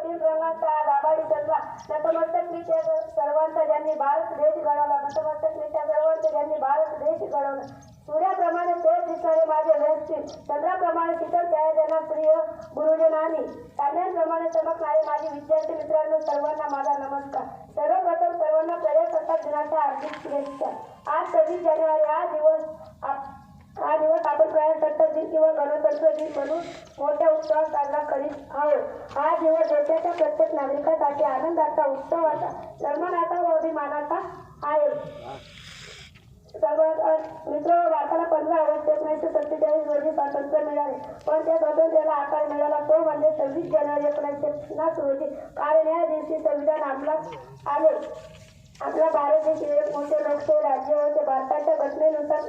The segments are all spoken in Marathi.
तीन रंगांचा आज आभाळी चंद्रा नतमस्तकरीत्या सर्वांचा ज्यांनी भारत देश घडवला, नतमस्तकरीत्या सर्वांचा ज्यांनी भारत देश घडवला. सूर्याप्रमाणे तेज दिसणारे माझे व्यक्ती, चंद्राप्रमाणे शीतल छाया त्यांना प्रिय गुरुजनांनी, चांदण्याप्रमाणे चमकणारे माझे विद्यार्थी मित्रांनो, सर्वांना माझा नमस्कार. सर्वप्रथम सर्वांना प्रजासत्ताक दिनाच्या हार्दिक शुभेच्छा. आज 26 जानेवारी हा दिवस आपण प्रजासत्ताक दिन किंवा गणतंत्र दिन म्हणून मोठ्या उत्सवात साजरा करीत आहोत. हा दिवस देशाच्या प्रत्येक नागरिकासाठी आनंदाचा, उत्सवाचा, सन्मानाचा व अभिमानाचा आहे. मित्र, भारताला 15 ऑगस्ट 1947 रोजी स्वातंत्र्य मिळाले, पण त्या स्वातंत्र्याला आकार मिळाला तो म्हणजे 26 जानेवारी 1950 रोजी. कारण या दिवशी संविधान अंमलात आले. आपला भारत देश एक मोठे लोकशाही राज्य होते. भारताच्या घटनेनुसार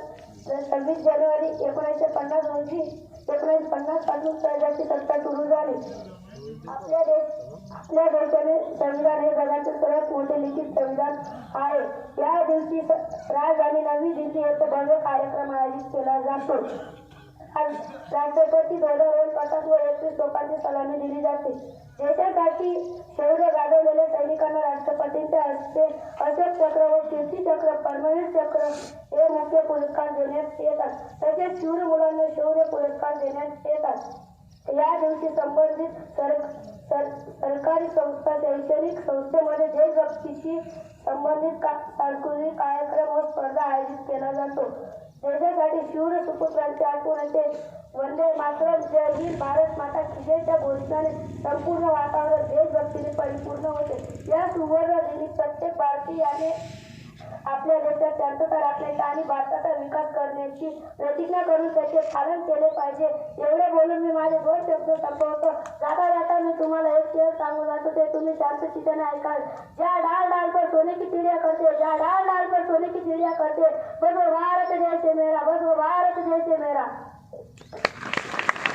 26 जानेवारी 1950 रोजी 1950 पासून प्रजाची सत्ता सुरू झाली. आपल्या देशाने संविधान हे जगातील सर्वात मोठे लिखित संविधान आहे. या दिवशी राजधानी नवी दिल्ली येथे भव्य कार्यक्रम आयोजित केला जातो. राष्ट्रपती ध्वजारोहण करतात व 31 तोफांची सलामी दिली जाते. देशासाठी शौर्य गाजवलेल्या सैनिकांना राष्ट्रपतींच्या हस्ते अशोक चक्र व कीर्ती चक्र, परमवीर चक्र हे मुख्य पुरस्कार देण्यात येतात. तसेच शूर मुलांना शौर्य पुरस्कार देण्यात येतात. या दिवशी संबंधित सरकारी संस्था, शैक्षणिक संस्थेमध्ये देशभक्तीशी संबंधित सांस्कृतिक कार्यक्रम व स्पर्धा आयोजित केला जातो. देशासाठी शूर सुपुत्रांची आठवण येते. वंदे मातरम, जय हिंद, भारत माता की जयच्या घोषणाने संपूर्ण वातावरण देशभक्तीने परिपूर्ण होते. या सुवर्ण दिनी प्रत्येक भारतीयाने आपल्या देशात शांतता राखण्याची आणि भारताचा विकास करण्याची प्रतिज्ञा करून त्याचे पालन केले पाहिजे. एवढे बोलून मी माझे 2 शब्द संपवतो. जाता जाता मी तुम्हाला एक शेर सांगू जातो, ते तुम्ही शांतचित्ताने ऐकाल. ज्या डाल डाल पर सोने की चिड़िया करते, ज्या डाल डाल पर सोने की चिड़िया करते, बस वो भारत जैसे मेरा, बस वो भारत जैसे मेरा.